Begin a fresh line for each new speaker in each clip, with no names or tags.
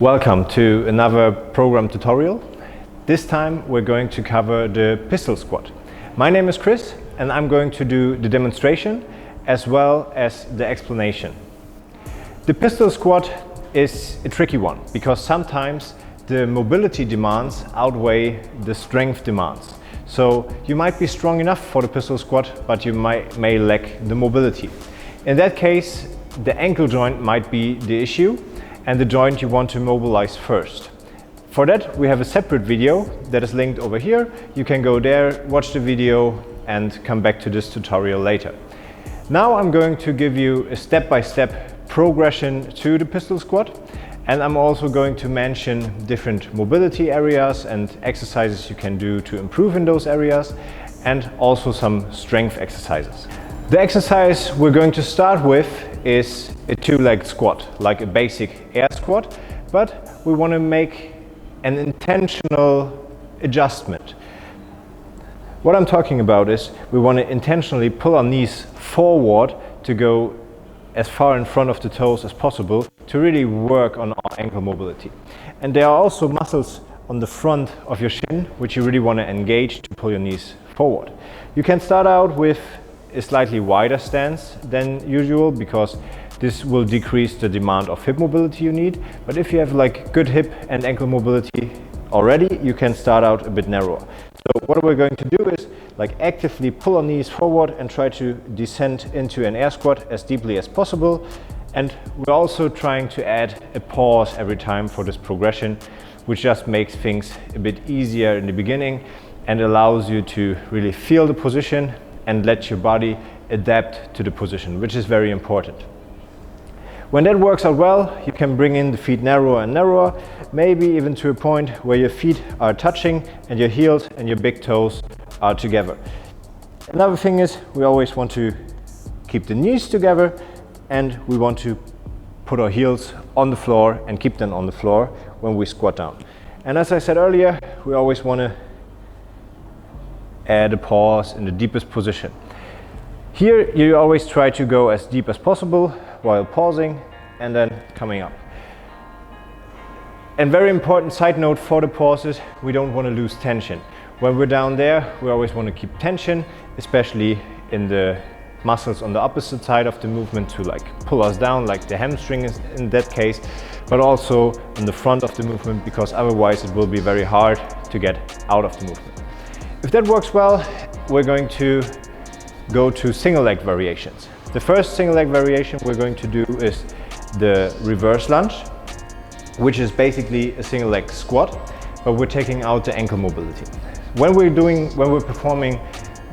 Welcome to another program tutorial. This time we're going to cover the pistol squat. My name is Chris and I'm going to do the demonstration as well as the explanation. The pistol squat is a tricky one because sometimes the mobility demands outweigh the strength demands. So you might be strong enough for the pistol squat, but you may lack the mobility. In that case, the ankle joint might be the issue and the joint you want to mobilize first. For that we have a separate video that is linked over here. You can go there, watch the video and come back to this tutorial later. Now I'm going to give you a step-by-step progression to the pistol squat, and I'm also going to mention different mobility areas and exercises you can do to improve in those areas, and also some strength exercises. The exercise we're going to start with is a two-leg squat, like a basic air squat, but we want to make an intentional adjustment. What I'm talking about is we want to intentionally pull our knees forward to go as far in front of the toes as possible to really work on our ankle mobility. And there are also muscles on the front of your shin which you really want to engage to pull your knees forward. You can start out with a slightly wider stance than usual because this will decrease the demand of hip mobility you need. But if you have like good hip and ankle mobility already, you can start out a bit narrower. So what we're going to do is like actively pull our knees forward and try to descend into an air squat as deeply as possible. And we're also trying to add a pause every time for this progression, which just makes things a bit easier in the beginning and allows you to really feel the position and let your body adapt to the position, which is very important. When that works out well, you can bring in the feet narrower and narrower, maybe even to a point where your feet are touching and your heels and your big toes are together. Another thing is we always want to keep the knees together and we want to put our heels on the floor and keep them on the floor when we squat down. And as I said earlier, we always want to add a pause in the deepest position. Here you always try to go as deep as possible while pausing and then coming up. And very important side note for the pauses, we don't want to lose tension. When we're down there, we always want to keep tension, especially in the muscles on the opposite side of the movement to like pull us down, like the hamstring is in that case, but also on the front of the movement, because otherwise it will be very hard to get out of the movement. If that works well, we're going to go to single leg variations. The first single leg variation we're going to do is the reverse lunge, which is basically a single leg squat, but we're taking out the ankle mobility. When we're performing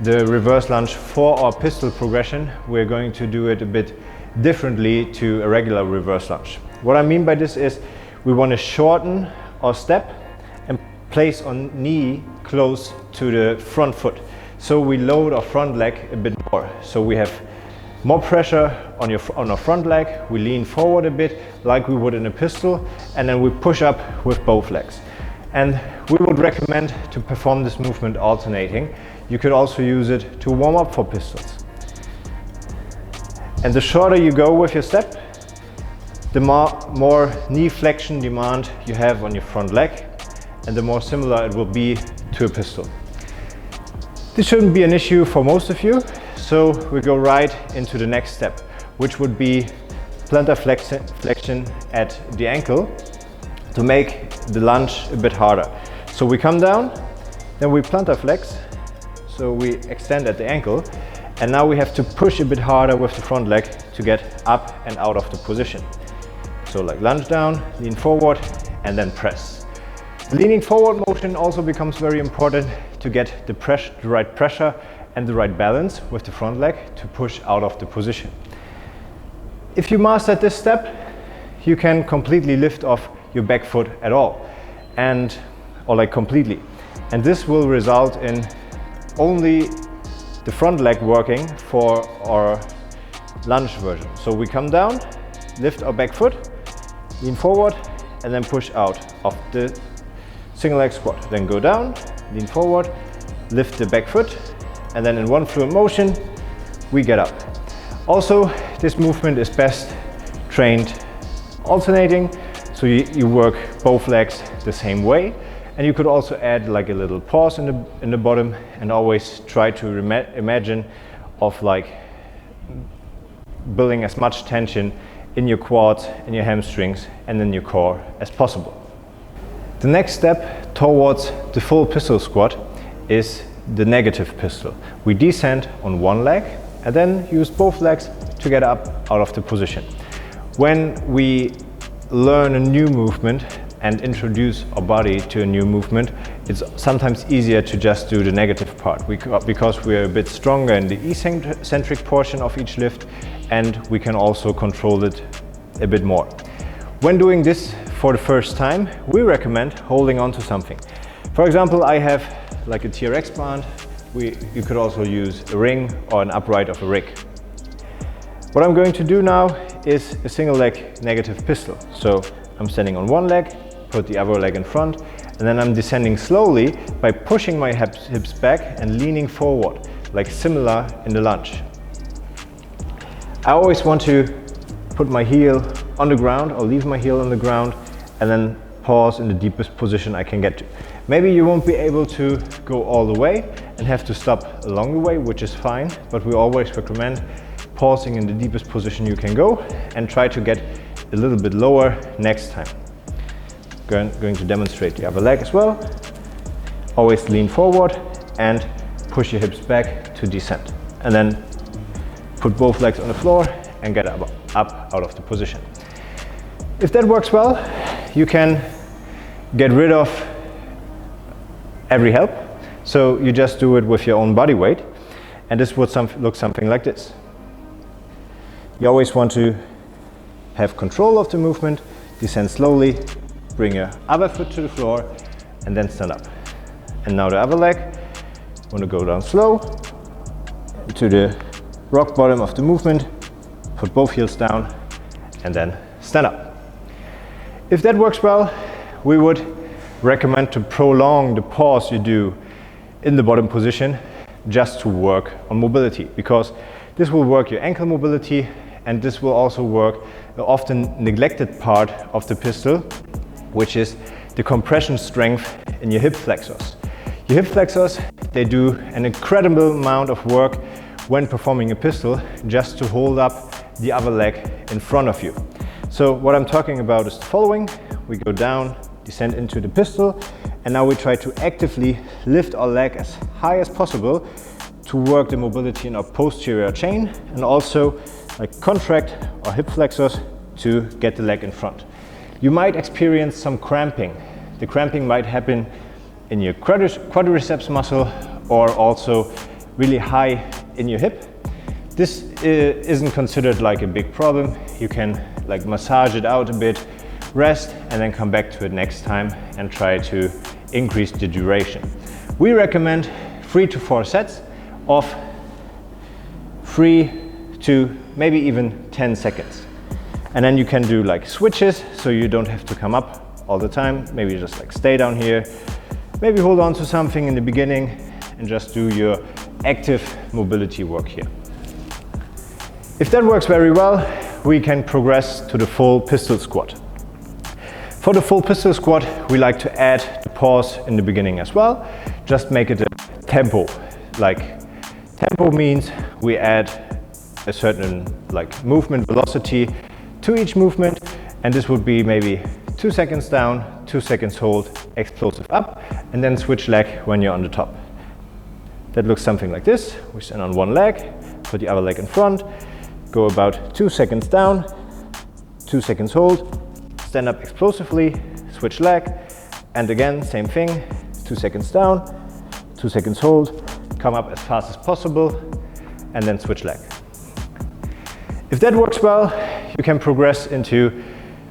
the reverse lunge for our pistol progression, we're going to do it a bit differently to a regular reverse lunge. What I mean by this is we want to shorten our step and place our knee close to the front foot. So we load our front leg a bit more. So we have more pressure on our front leg, we lean forward a bit like we would in a pistol, and then we push up with both legs. And we would recommend to perform this movement alternating. You could also use it to warm up for pistols. And the shorter you go with your step, the more knee flexion demand you have on your front leg, and the more similar it will be to a pistol. This shouldn't be an issue for most of you, so we go right into the next step, which would be plantar flexion at the ankle to make the lunge a bit harder. So we come down, then we plantar flex, so we extend at the ankle, and now we have to push a bit harder with the front leg to get up and out of the position. So like lunge down, lean forward, and then press. The leaning forward motion also becomes very important to get the right pressure and the right balance with the front leg to push out of the position. If you master this step, you can completely lift off your back foot at all, or like completely. And this will result in only the front leg working for our lunge version. So we come down, lift our back foot, lean forward, and then push out of the single leg squat. Then go down, lean forward, lift the back foot, and then in one fluid motion, we get up. Also, this movement is best trained alternating. So you work both legs the same way, and you could also add like a little pause in the bottom, and always try to imagine of like building as much tension in your quads, in your hamstrings, and in your core as possible. The next step towards the full pistol squat is the negative pistol. We descend on one leg and then use both legs to get up out of the position. When we learn a new movement and introduce our body to a new movement, it's sometimes easier to just do the negative part because we are a bit stronger in the eccentric portion of each lift, and we can also control it a bit more. When doing this for the first time, we recommend holding on to something. For example, I have like a TRX band. You could also use a ring or an upright of a rig. What I'm going to do now is a single leg negative pistol. So I'm standing on one leg, put the other leg in front, and then I'm descending slowly by pushing my hips back and leaning forward, like similar in the lunge. I always want to put my heel on the ground or leave my heel on the ground and then pause in the deepest position I can get to. Maybe you won't be able to go all the way and have to stop along the way, which is fine, but we always recommend pausing in the deepest position you can go and try to get a little bit lower next time. Going to demonstrate the other leg as well. Always lean forward and push your hips back to descend. And then put both legs on the floor and get up out of the position. If that works well, you can get rid of every help. So you just do it with your own body weight. And this would look something like this. You always want to have control of the movement, descend slowly, bring your other foot to the floor, and then stand up. And now the other leg, want to go down slow to the rock bottom of the movement, put both heels down, and then stand up. If that works well, we would recommend to prolong the pause you do in the bottom position just to work on mobility, because this will work your ankle mobility, and this will also work the often neglected part of the pistol, which is the compression strength in your hip flexors. Your hip flexors, they do an incredible amount of work when performing a pistol just to hold up the other leg in front of you. So what I'm talking about is the following. We go down, descend into the pistol, and now we try to actively lift our leg as high as possible to work the mobility in our posterior chain, and also like contract our hip flexors to get the leg in front. You might experience some cramping. The cramping might happen in your quadriceps muscle or also really high in your hip. This isn't considered like a big problem. You can like massage it out a bit, rest, and then come back to it next time and try to increase the duration. We recommend 3 to 4 sets of 3 to maybe even 10 seconds. And then you can do like switches, so you don't have to come up all the time. Maybe just like stay down here, maybe hold on to something in the beginning and just do your active mobility work here. If that works very well, we can progress to the full pistol squat. For the full pistol squat, we like to add the pause in the beginning as well. Just make it a tempo. Like tempo means we add a certain like movement velocity to each movement, and this would be maybe 2 seconds down, 2 seconds hold, explosive up, and then switch leg when you're on the top. That looks something like this. We stand on one leg, put the other leg in front, go about 2 seconds down, 2 seconds hold, stand up explosively, switch leg, and again, same thing, 2 seconds down, 2 seconds hold, come up as fast as possible, and then switch leg. If that works well, you can progress into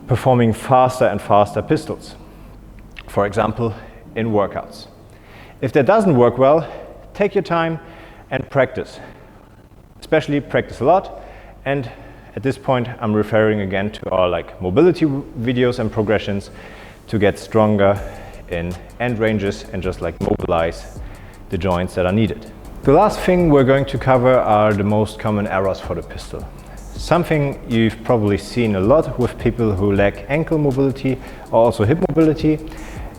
performing faster and faster pistols. For example, in workouts. If that doesn't work well, take your time and practice. Especially practice a lot. And at this point, I'm referring again to our like mobility videos and progressions to get stronger in end ranges and just like mobilize the joints that are needed. The last thing we're going to cover are the most common errors for the pistol. Something you've probably seen a lot with people who lack ankle mobility or also hip mobility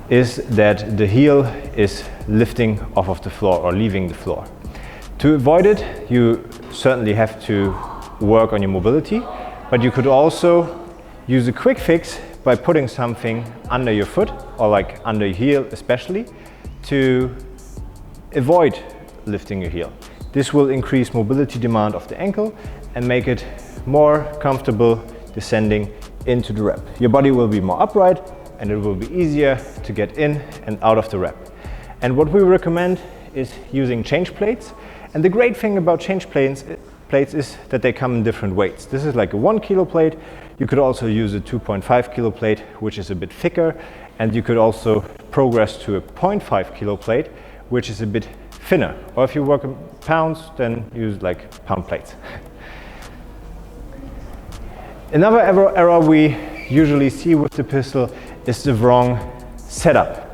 is that the heel is lifting off of the floor or leaving the floor. To avoid it, you certainly have to work on your mobility, but you could also use a quick fix by putting something under your foot or like under your heel especially to avoid lifting your heel. This will increase mobility demand of the ankle and make it more comfortable descending into the rep. Your body will be more upright and it will be easier to get in and out of the rep. And what we recommend is using change plates. And the great thing about change plates is that they come in different weights. This is like a 1 kilo plate. You could also use a 2.5 kilo plate, which is a bit thicker. And you could also progress to a 0.5 kilo plate, which is a bit thinner. Or if you work in pounds, then use like pound plates. Another error we usually see with the pistol is the wrong setup.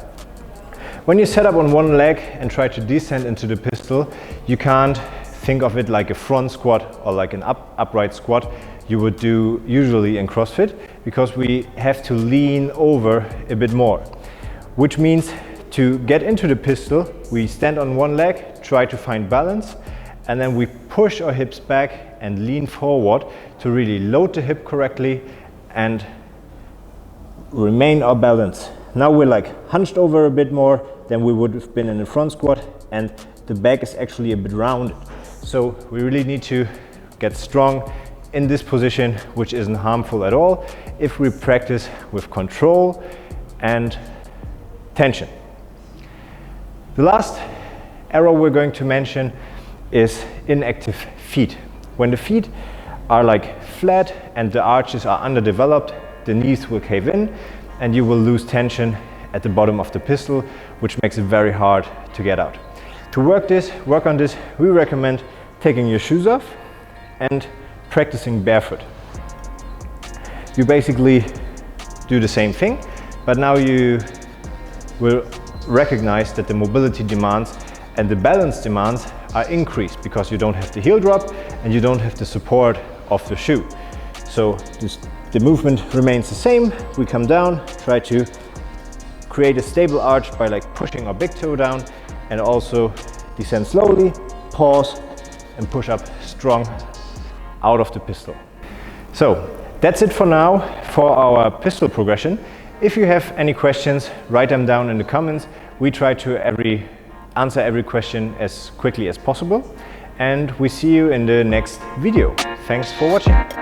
When you set up on one leg and try to descend into the pistol, you can't think of it like a front squat or like an upright squat you would do usually in CrossFit, because we have to lean over a bit more. Which means to get into the pistol, we stand on one leg, try to find balance, and then we push our hips back and lean forward to really load the hip correctly and remain our balance. Now we're like hunched over a bit more than we would have been in a front squat, and the back is actually a bit rounded. So we really need to get strong in this position, which isn't harmful at all if we practice with control and tension. The last error we're going to mention is inactive feet. When the feet are like flat and the arches are underdeveloped, the knees will cave in and you will lose tension at the bottom of the pistol, which makes it very hard to get out. To work on this, we recommend taking your shoes off and practicing barefoot. You basically do the same thing, but now you will recognize that the mobility demands and the balance demands are increased because you don't have the heel drop and you don't have the support of the shoe. So the movement remains the same. We come down, try to create a stable arch by like pushing our big toe down, and also descend slowly, pause, and push up strong out of the pistol. So that's it for now for our pistol progression. If you have any questions, write them down in the comments. We try to answer every question as quickly as possible, and we see you in the next video. Thanks for watching.